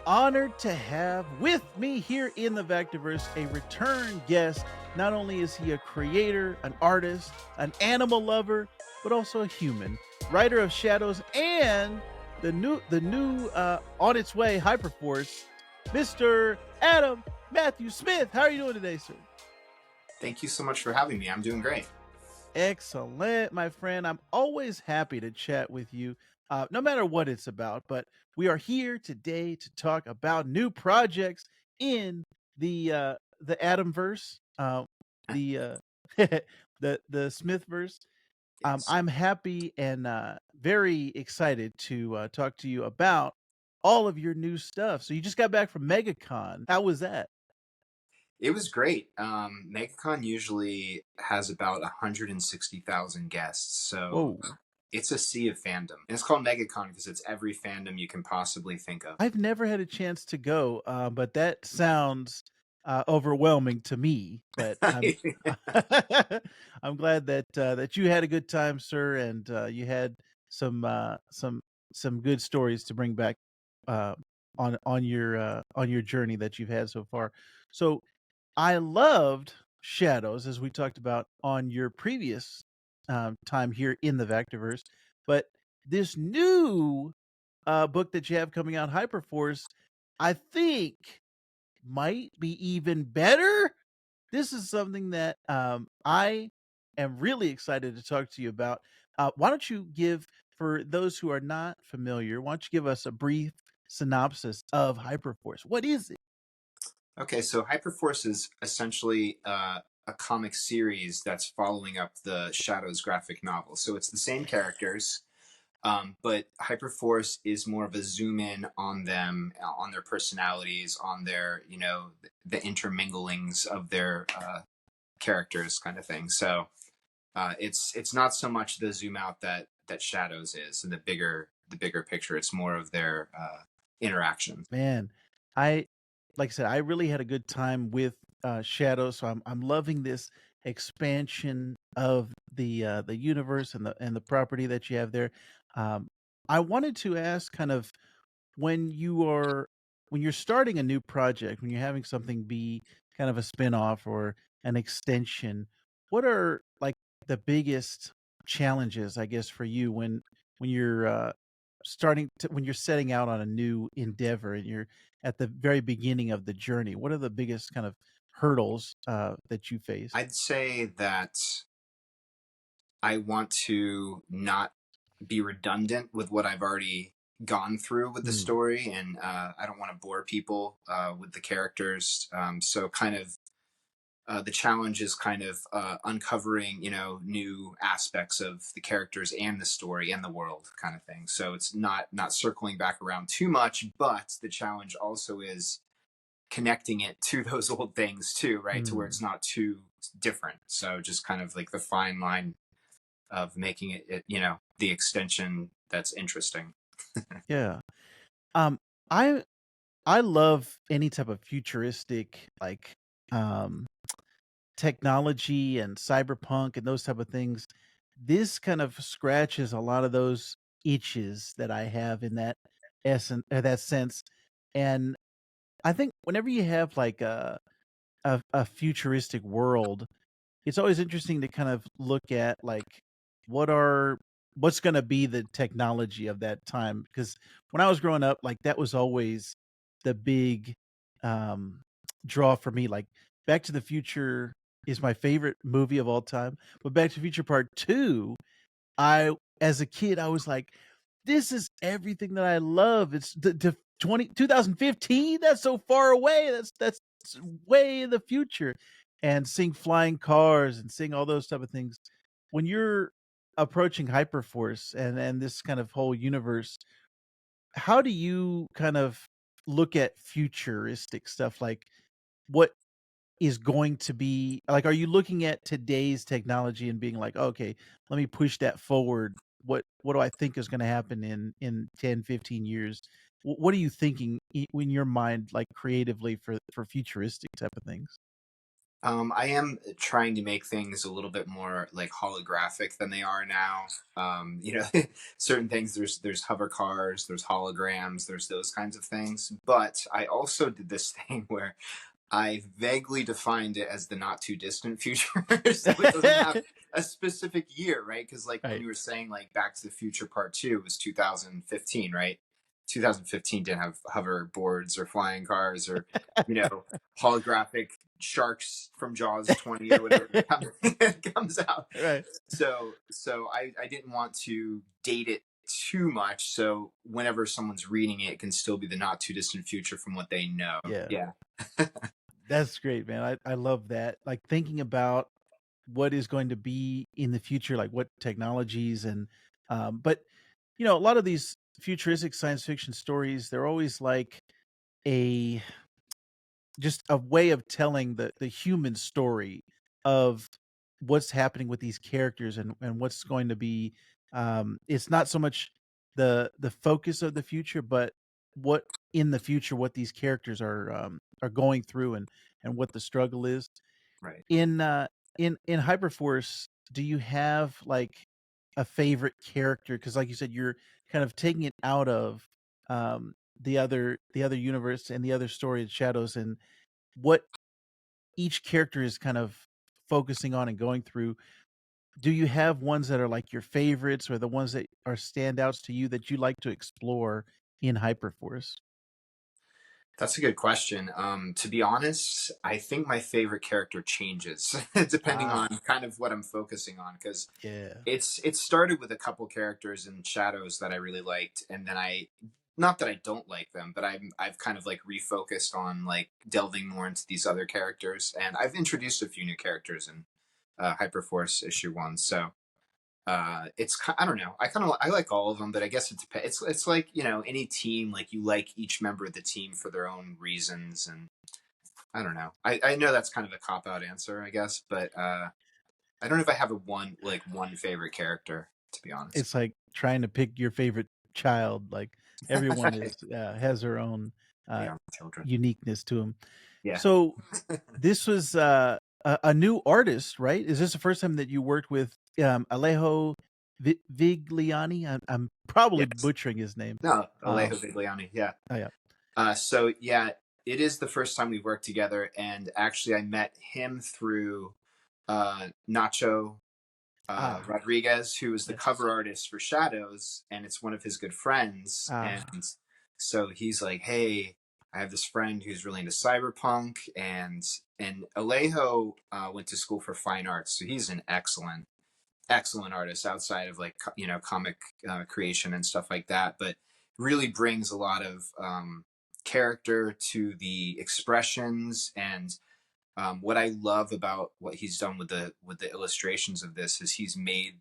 honored to have with me here in the Vactorverse a return guest. Not only is he a creator, an artist, an animal lover, but also a human, writer of Shadows and the new on its way Hyperforce, Mr. Adam Matthew Smith. How are you doing today, sir? Thank you so much for having me. I'm doing great. Excellent, my friend. I'm always happy to chat with you, no matter what it's about. But we are here today to talk about new projects in the Adamverse, the the Smithverse. Yes. I'm happy and very excited to talk to you about all of your new stuff. So you just got back from MegaCon. How was that? It was great. MegaCon usually has about 160,000 guests, so Whoa. it's a sea of fandom. And it's called MegaCon because it's every fandom you can possibly think of. I've never had a chance to go, but that sounds overwhelming to me. But I'm I'm glad that that you had a good time, sir, and you had some uh, some some good stories to bring back uh, on your journey that you've had so far. So I loved Shadows, as we talked about on your previous time here in the Vectorverse, but this new book that you have coming out, Hyperforce, I think might be even better. This is something that I am really excited to talk to you about. Why don't you give, for those who are not familiar, why don't you give us a brief synopsis of Hyperforce? What is it? Okay, so Hyperforce is essentially a comic series that's following up the Shadows graphic novel. So it's the same characters. But Hyperforce is more of a zoom in on them, on their personalities, on their, the interminglings of their characters, kind of thing. So it's not so much the zoom out that Shadows is, and the bigger picture. It's more of their interaction. Man, I like I said, I really had a good time with Shadow, so I'm loving this expansion of the universe and the property that you have there. Um, I wanted to ask kind of when you are when you're starting a new project, when you're having something be kind of a spin-off or an extension, what are like the biggest challenges, I guess, for you when you're starting to when you're setting out on a new endeavor and you're at the very beginning of the journey? What are the biggest kind of hurdles that you face? I'd say that I want to not be redundant with what I've already gone through with the Mm, story, and I don't want to bore people with the characters. So, kind of, the challenge is kind of uncovering, new aspects of the characters and the story and the world, kind of thing. So it's not circling back around too much, but the challenge also is connecting it to those old things too, right? To where mm, it's not too different. So just kind of like the fine line of making it the extension that's interesting. yeah. Um, I I love any type of futuristic um technology and cyberpunk and those type of things. This kind of scratches a lot of those itches that I have in that essence or that sense. And I think whenever you have like a futuristic world, it's always interesting to kind of look at like what are what's going to be the technology of that time, because when I was growing up, like that was always the big um draw for me. Like Back to the Future is my favorite movie of all time, but Back to the Future Part 2, I as a kid I was like, this is everything that I love. It's the 2015. That's so far away. That's way in the future. And seeing flying cars and seeing all those type of things. When you're approaching Hyperforce and this kind of whole universe, how do you kind of look at futuristic stuff? Like what is going to be like, are you looking at today's technology and being like, "Okay, let me push that forward. What do I think is gonna happen in 10, 15 years?" What are you thinking in your mind, like, creatively for futuristic type of things? I am trying to make things a little bit more like holographic than they are now. You know, certain things there's hover cars, there's holograms, there's those kinds of things. But I also did this thing where I vaguely defined it as the not too distant future, so it doesn't have a specific year, right? Because like when Right. you were saying like Back to the Future Part Two was 2015, right? 2015 didn't have hoverboards or flying cars or you know holographic sharks from Jaws 20 or whatever comes out. Right. So I didn't want to date it too much. So whenever someone's reading it, it can still be the not too distant future from what they know. Yeah. Yeah. That's great, man. I love that. Like thinking about what is going to be in the future, like what technologies and but a lot of these futuristic science fiction stories, they're always like a just a way of telling the human story of what's happening with these characters and what's going to be it's not so much the focus of the future, but what in the future what these characters are going through and what the struggle is. Right. In in Hyperforce, do you have like a favorite character? Because like you said, you're kind of taking it out of the other universe and the other story of Shadows, and what each character is kind of focusing on and going through. Do you have ones that are like your favorites or the ones that are standouts to you that you like to explore in Hyperforce? That's a good question. To be honest, I think my favorite character changes depending Ah, on kind of what I'm focusing on because yeah. it started with a couple characters in Shadows that I really liked, and then I not that I don't like them, but I've kind of like refocused on like delving more into these other characters, and I've introduced a few new characters in Hyperforce issue one. So I don't know. I like all of them, but I guess it depends. It's like any team. Like you like each member of the team for their own reasons, and I don't know. I know that's kind of a cop out answer, I guess, but I don't know if I have a one favorite character to be honest. It's like trying to pick your favorite child. Like everyone is Right. has their own They uh, are children. uniqueness to them. Yeah. So this was a new artist, right? Is this the first time that you worked with Alejo Vigliani? I'm probably Yes. butchering his name. No, Alejo Um, Vigliani. Yeah. oh yeah. So yeah, it is the first time we worked together, and actually I met him through Nacho Ah, Rodriguez, who is the yes. cover artist for Shadows, and it's one of his good friends. Ah, And so he's like, "Hey, I have this friend who's really into cyberpunk," and Alejo went to school for fine arts, so he's an excellent artist outside of like comic creation and stuff like that, but really brings a lot of character to the expressions and what I love about what he's done with the illustrations of this is he's made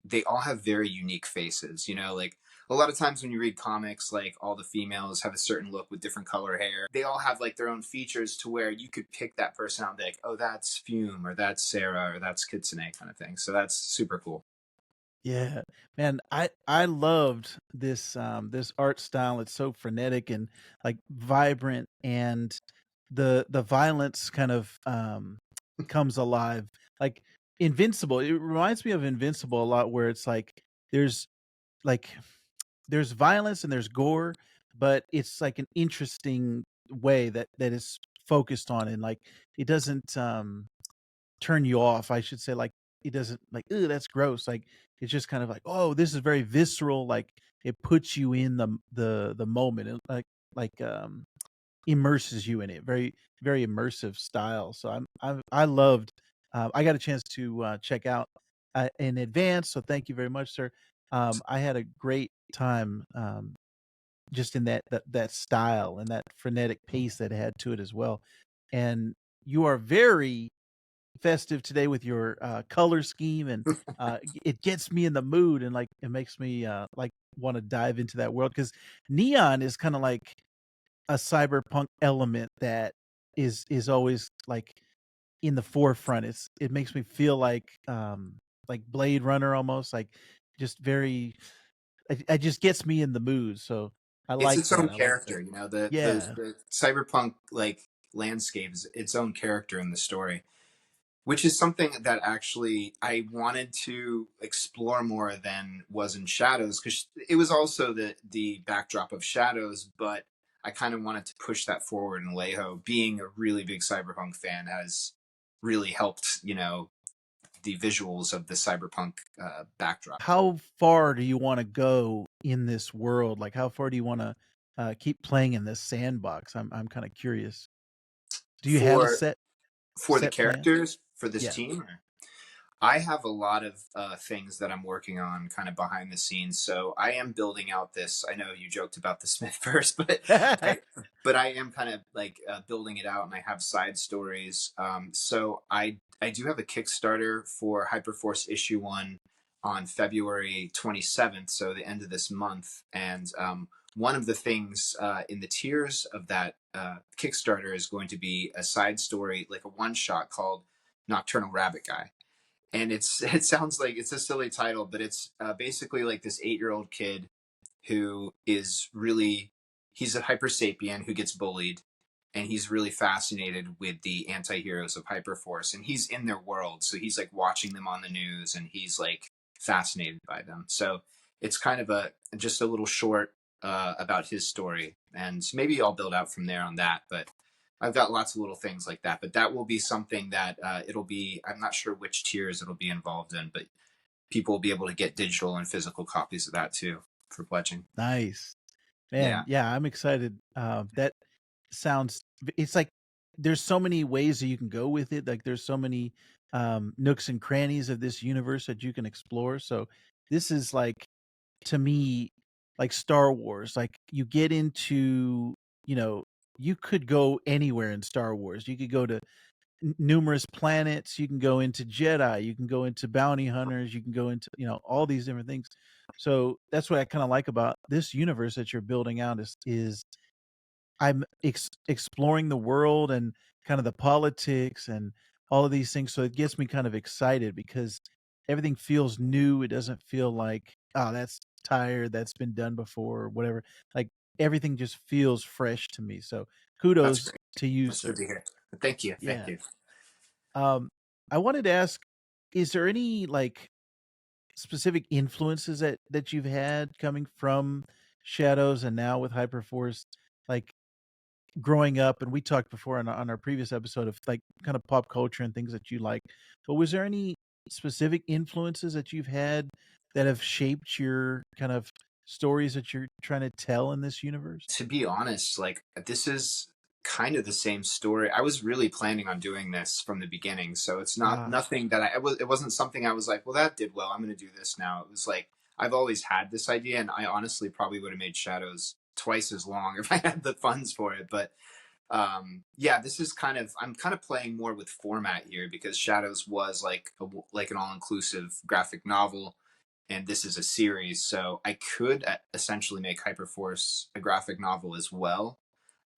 they all have very unique faces. Like a lot of times when you read comics, like all the females have a certain look with different color hair. They all have like their own features to where you could pick that person out and be like, oh, that's Fume or that's Sarah or that's Kitsune kind of thing. So that's super cool. yeah, man. I loved this art style. It's so frenetic and like vibrant, and the violence kind of comes alive. Like Invincible, it reminds me of Invincible a lot, where it's there's like there's violence and there's gore, but it's like an interesting way that is focused on, and like it doesn't turn you off, I should say. Like it doesn't like, "Ew, that's gross." Like it's just kind of like, "Oh, this is very visceral." Like it puts you in the moment, and like immerses you in it. Very very immersive style. So I loved. I got a chance to check out in advance. So thank you very much, sir. I had a great time just in that style and that frenetic pace that it had to it as well. And you are very festive today with your color scheme, and it gets me in the mood, and like it makes me like want to dive into that world, because neon is kind of like a cyberpunk element that is always like in the forefront. It makes me feel like Blade Runner almost, like just very it just gets me in the mood. So I It's like its own that. I like that. character, the Yeah. the cyberpunk like landscape is its own character in the story. which is something that actually I wanted to explore more than was in Shadows, because it was also the backdrop of Shadows, but I kind of wanted to push that forward. And Lejo, being a really big Cyberpunk fan, has really helped, the visuals of the Cyberpunk backdrop. How far do you wanna go in this world? Like, how far do you wanna, keep playing in this sandbox? I'm kinda curious. Do you have a For the set plan? characters for this Yeah. team, I have a lot of things that I'm working on kind of behind the scenes. So I am building out this. I know you joked about the Smith verse, I but I am kind of like building it out, and I have side stories. So I do have a Kickstarter for Hyperforce issue 1 on February 27th, so the end of this month. And one of the things in the tiers of that Kickstarter is going to be a side story, like a one shot called Nocturnal Rabbit Guy. And it sounds like it's a silly title, but it's basically like this 8-year-old kid who is really, he's a hyper sapien who gets bullied, and he's really fascinated with the anti-heroes of Hyperforce, and he's in their world, so he's like watching them on the news, and he's like fascinated by them. So it's kind of a just a little short about his story, and maybe I'll build out from there on that. But I've got lots of little things like that, but that will be something that it'll be. I'm not sure which tiers it'll be involved in, but people will be able to get digital and physical copies of that too for pledging. Nice. Man, Yeah, yeah, I'm excited. That sounds it's like there's so many ways that you can go with it. Like there's so many nooks and crannies of this universe that you can explore. So this is like to me like Star Wars. Like you get into, you know, you could go anywhere in Star Wars. You could go to numerous planets, you can go into Jedi, you can go into bounty hunters, you can go into, all these different things. So that's what I kind of like about this universe that you're building out is I'm exploring the world and kind of the politics and all of these things. So it gets me kind of excited because everything feels new. It doesn't feel like, oh, that's tired, that's been done before or whatever. Like everything just feels fresh to me. So that's kudos great. to you, That's good sir. to hear. Thank you. Thank Yeah. you. Um, I wanted to ask, is there any like specific influences that you've had coming from Shadows and now with Hyperforce, like growing up? And we talked before on our previous episode of like kind of pop culture and things that you like. But was there any specific influences that you've had that have shaped your kind of stories that you're trying to tell in this universe? To be honest, like this is kind of the same story. I was really planning on doing this from the beginning, so it's not Ah, nothing that I it, was, it wasn't something I was like, well, that did well. I'm going to do this now. It was like I've always had this idea, and I honestly probably would have made Shadows twice as long if I had the funds for it. But yeah, this is kind of I'm kind of playing more with format here because Shadows was like an all-inclusive graphic novel, and this is a series, so I could essentially make Hyperforce a graphic novel as well,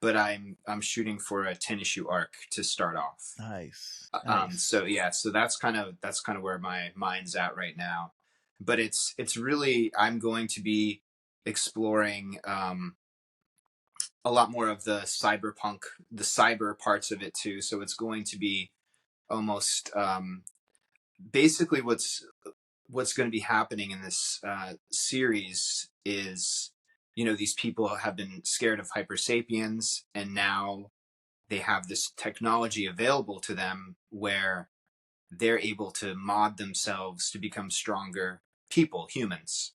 but I'm shooting for a 10 issue arc to start off. nice, nice. So yeah, so that's kind of where my mind's at right now. But it's really I'm going to be exploring a lot more of the cyber parts of it too. So it's going to be almost basically what's going to be happening in this series is, these people have been scared of hyper sapiens, and now they have this technology available to them where they're able to mod themselves to become stronger people, humans.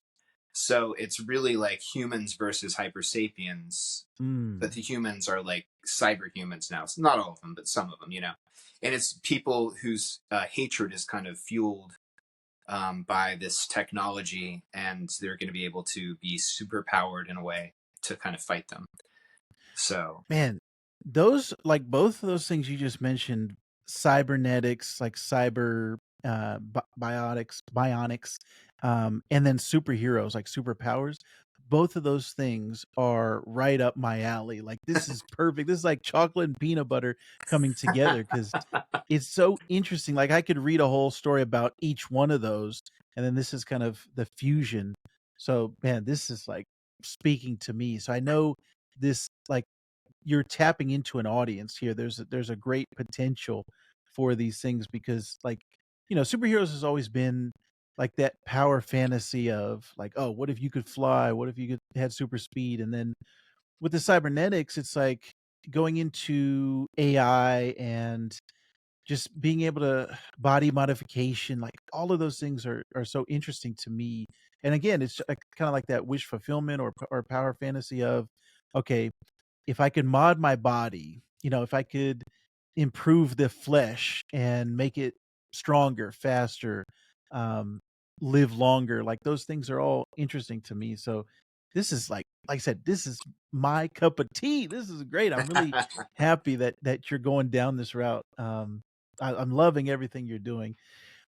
So it's really like humans versus hyper sapiens, but Mm. the humans are like cyber humans now. It's not all of them, but some of them. And it's people whose hatred is kind of fueled by this technology, and they're going to be able to be super powered in a way to kind of fight them. So, Man, those like both of those things you just mentioned, cybernetics, like cyber bionics, and then superheroes like superpowers. Both of those things are right up my alley. Like this is perfect. This is like chocolate and peanut butter coming together because it's so interesting. Like I could read a whole story about each one of those, and then this is kind of the fusion. So man, this is like speaking to me. So I know this like you're tapping into an audience here. There's a great potential for these things because, like, superheroes has always been like that power fantasy of like, oh, what if you could fly? What if you could had super speed? And then with the cybernetics, it's like going into AI and just being able to body modification, like all of those things are so interesting to me. And again, it's like, kind of like that wish fulfillment or power fantasy of, okay, if I could mod my body, if I could improve the flesh and make it stronger, faster, um, live longer, like those things are all interesting to me. So this is like I said, this is my cup of tea. This is great. I'm really happy that you're going down this route. I'm loving everything you're doing.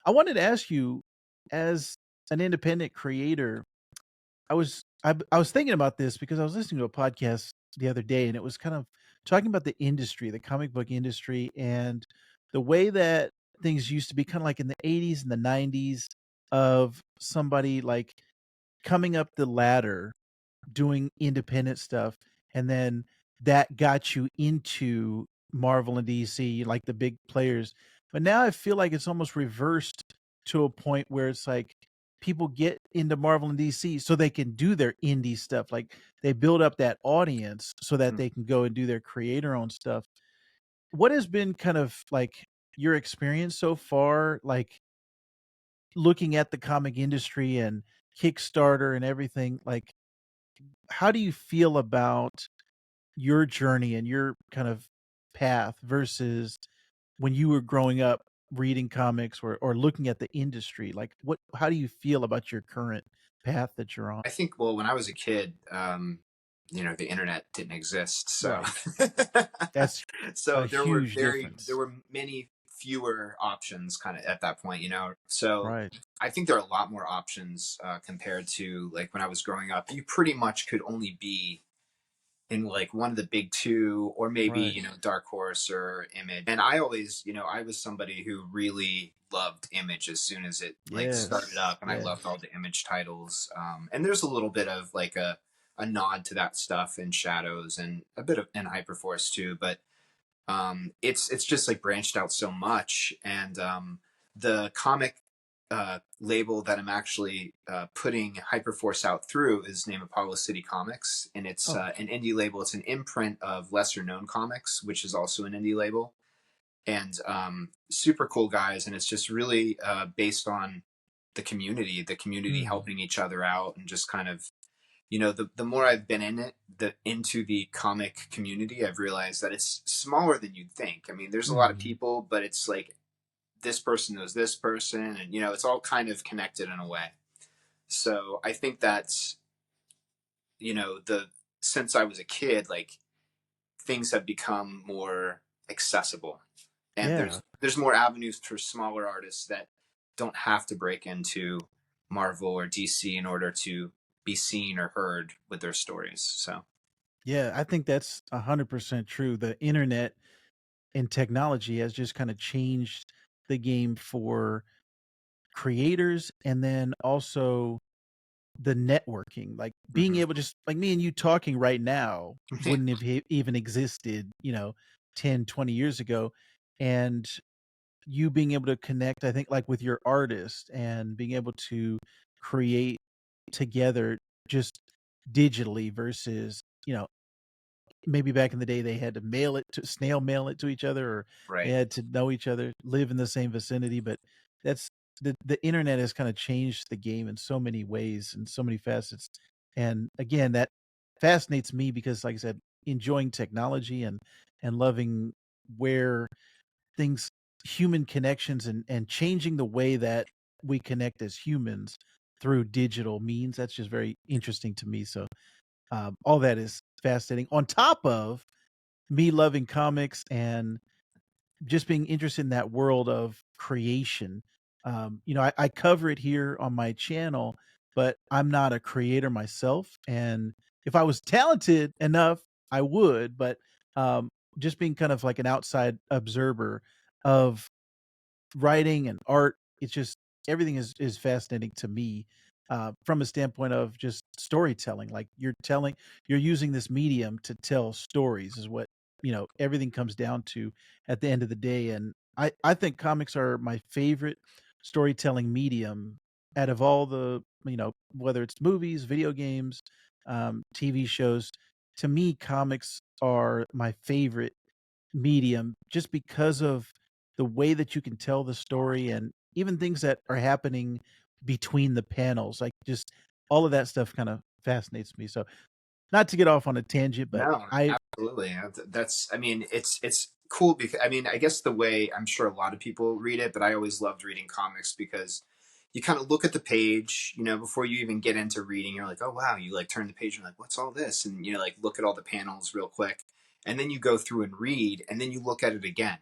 I wanted to ask you, as an independent creator, I was thinking about this because I was listening to a podcast the other day, and it was kind of talking about the industry, the comic book industry, and the way that things used to be kind of like in the 80s and the 90s of somebody like coming up the ladder doing independent stuff, and then that got you into Marvel and DC, like the big players. But now I feel like it's almost reversed to a point where it's like people get into Marvel and DC so they can do their indie stuff. Like they build up that audience so that they can go and do their creator owned stuff. What has been kind of like your experience so far, like looking at the comic industry and Kickstarter and everything? Like, how do you feel about your journey and your kind of path versus when you were growing up reading comics or looking at the industry? Like, how do you feel about your current path that you're on? I think, well, when I was a kid, the internet didn't exist, so Right. That's a so huge there difference. were many fewer options kind of at that point, you know. So Right. I think there are a lot more options compared to like when I was growing up. You pretty much could only be in like one of the big two, or maybe Right. Dark Horse or Image. And I always, I was somebody who really loved Image as soon as it like started Yes. up, and I Yeah. loved all the Image titles. And there's a little bit of like a nod to that stuff in Shadows, and a bit of in Hyperforce too, but it's just like branched out so much. And the comic label that I'm actually putting Hyperforce out through is named Apollo City Comics, and it's Oh, an indie label. It's an imprint of lesser known comics, which is also an indie label, and super cool guys. And it's just really based on the community mhm. helping each other out, and just kind of the more I've been in it, into the comic community, I've realized that it's smaller than you'd think. I mean, there's a lot of Mhm. people, but it's like this person knows this person, and it's all kind of connected in a way. So I think that's the since I was a kid, like things have become more accessible, and Yeah. there's more avenues for smaller artists that don't have to break into Marvel or DC in order to be seen or heard with their stories. So Yeah, I think that's 100% true. The internet and technology has just kinda changed the game for creators, and then also the networking, like being mhm. able just like me and you talking right now Yeah, wouldn't have even existed, 10, 20 years ago. And you being able to connect, I think, like with your artist and being able to create together just digitally versus, maybe back in the day, they had to mail it to snail mail it to each other, or they right. had to know each other, live in the same vicinity, but that's the internet has kinda changed the game in so many ways and so many facets, and again, that fascinates me because, like I said, enjoying technology and loving where things human connections and changing the way that we connect as humans through digital means, that's just very interesting to me, so all that is fascinating. On top of me loving comics and just being interested in that world of creation. I cover it here on my channel, but I'm not a creator myself. And if I was talented enough, I would. But um, just being kind of like an outside observer of writing and art, it's just everything is fascinating to me, from a standpoint of just storytelling. Like you're using this medium to tell stories is what everything comes down to at the end of the day. And I think comics are my favorite storytelling medium out of all the, whether it's movies, video games, TV shows. To me, comics are my favorite medium just because of the way that you can tell the story and even things that are happening between the panels. Like just all of that stuff kind of fascinates me. So not to get off on a tangent, but No, I absolutely. That's, I mean, it's cool because, I mean, I guess the way I'm sure a lot of people read it, but I always loved reading comics because you kind of look at the page, before you even get into reading, you're like, oh wow, you like turn the page and like, what's all this? And like look at all the panels real quick. And then you go through and read, and then you look at it again.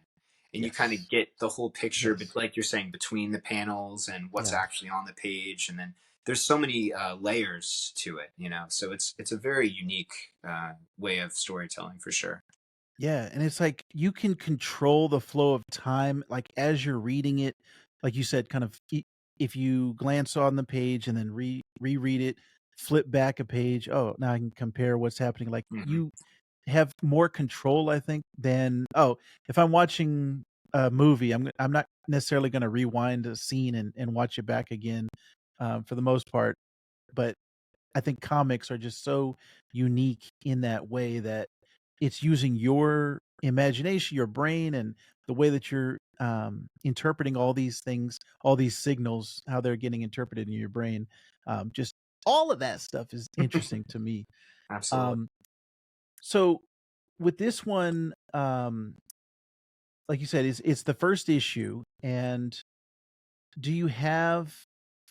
And you kind of yes. get the whole picture, but Yes. like you're saying, between the panels and what's Yeah. actually on the page, and then there's so many layers to it, so it's a very unique way of storytelling for sure. Yeah, and it's like you can control the flow of time, like, as you're reading it, like you said, kind of if you glance on the page and then reread it, flip back a page, "Oh, now I can compare what's happening." Like, Hmm. you have more control, I think, than if I'm watching a movie, I'm not necessarily gonna rewind a scene and watch it back again, for the most part, but I think comics are just so unique in that way that it's using your imagination, your brain, and the way that you're interpreting all these things, all these signals, how they're getting interpreted in your brain. Just all of that stuff is interesting to me. Absolutely. Um, so with this one, like you said, it's the first issue, and do you have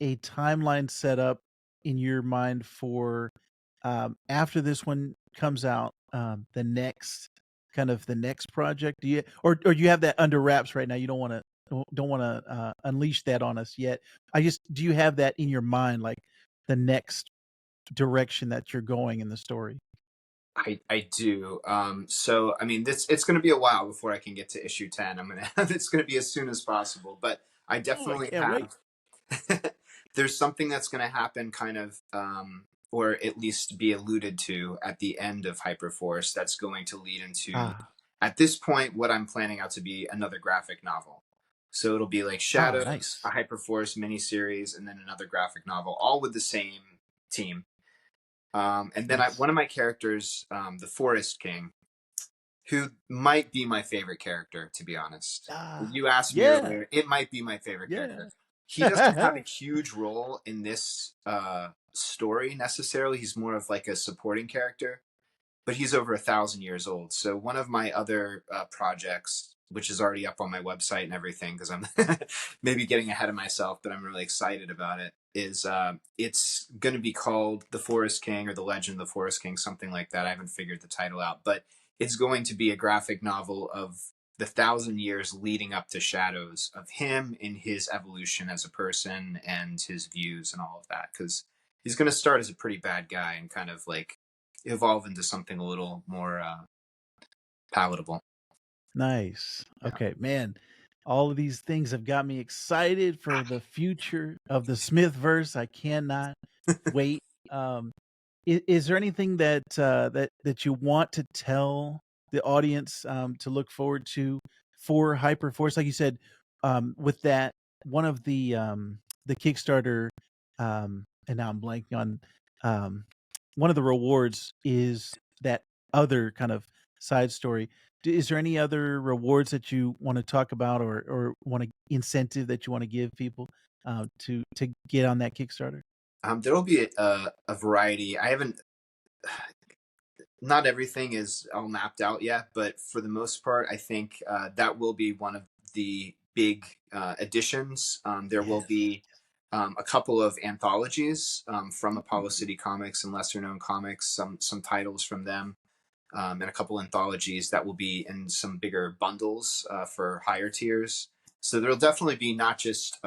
a timeline set up in your mind for, after this one comes out, the next project? Do you or you have that under wraps right now? You don't wanna, unleash that on us yet. Do you have that in your mind, like, the next direction that you're going in the story? I do. So I mean, this it's going to be a while before I can get to issue 10. I'm gonna it's going to be as soon as possible, but I Oh, I definitely can't wait. have. There's something that's going to happen, kind of, or at least be alluded to at the end of Hyperforce. That's going to lead into, Ah, at this point, what I'm planning out to be another graphic novel. So it'll be like Shadows, a nice. Hyperforce miniseries, and then another graphic novel, all with the same team. And then Nice. one of my characters, the Forest King, who might be my favorite character, to be honest. Ah, You asked me yeah, earlier, it might be my favorite yeah. character. He doesn't have a huge role in this story necessarily. He's more of like a supporting character, but he's over 1,000 years old. So one of my other projects, which is already up on my website and everything, because I'm maybe getting ahead of myself, but I'm really excited about it. Is it's going to be called The Forest King or The Legend of the Forest King, something like that. I haven't figured the title out, but it's going to be a graphic novel of the 1,000 years leading up to Shadows, of him in his evolution as a person and his views and all of that. Because he's going to start as a pretty bad guy and kind of like evolve into something a little more palatable. Nice. Yeah. Okay, man. All of these things have got me excited for the future of the Smith verse. I cannot wait. Um, is there anything that you want to tell the audience to look forward to for Hyperforce? Like you said, with that one of the Kickstarter, and now I'm blanking on um, one of the rewards is that other kind of side story. Is there any other rewards that you want to talk about, or want to incentive that you want to give people to get on that Kickstarter? There will be a variety. I haven't, not everything is all mapped out yet, but for the most part, I think that will be one of the big additions. There will Yes. be a couple of anthologies from Apollo City Comics and lesser known comics, some titles from them, and a couple anthologies that will be in some bigger bundles for higher tiers. So there'll definitely be not just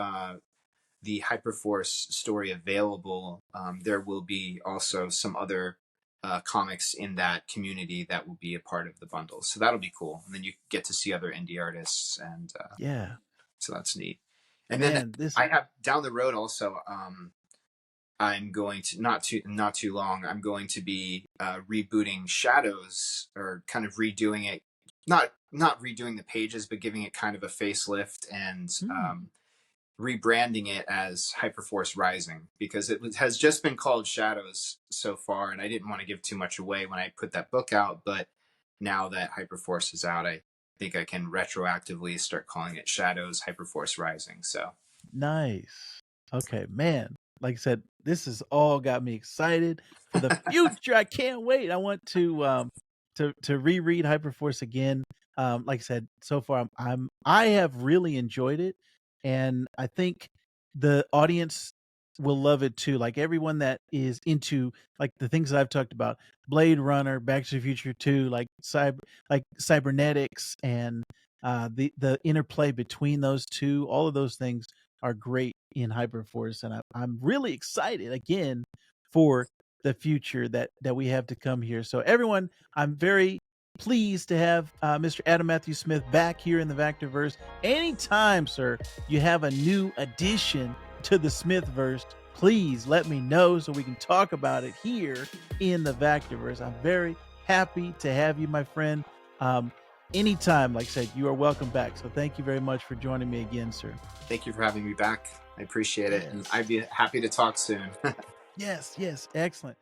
the Hyperforce story available. There will be also some other comics in that community that will be a part of the bundle. So that'll be cool. And then you get to see other indie artists, and Yeah. so that's neat. And then Man, this I have down the road also. I'm going to, not too long. I'm going to be rebooting Shadows, or kind of redoing it. not redoing the pages, but giving it kind of a facelift and Mm, rebranding it as Hyperforce Rising, because has just been called Shadows so far, and I didn't want to give too much away when I put that book out. But now that Hyperforce is out, I think I can retroactively start calling it Shadows Hyperforce Rising. So nice. Okay, man. Like I said, this has all got me excited for the future. I can't wait. I want to reread Hyperforce again. Like I said, so far I have really enjoyed it, and I think the audience will love it too. Like everyone that is into like the things that I've talked about, Blade Runner, Back to the Future 2, like cybernetics and the interplay between those two, all of those things are great in Hyperforce, and I'm really excited again for the future that we have to come here. So everyone, I'm very pleased to have Mr. Adam Matthew Smith back here in the Vactorverse. Anytime, sir, you have a new addition to the Smithverse, please let me know so we can talk about it here in the Vactorverse. I'm very happy to have you, my friend. Um, Anytime, like I said, you are welcome back. So thank you very much for joining me again, sir. thank you for having me back. I appreciate it, and Yes. I'd be happy to talk soon. Yes, yes, excellent.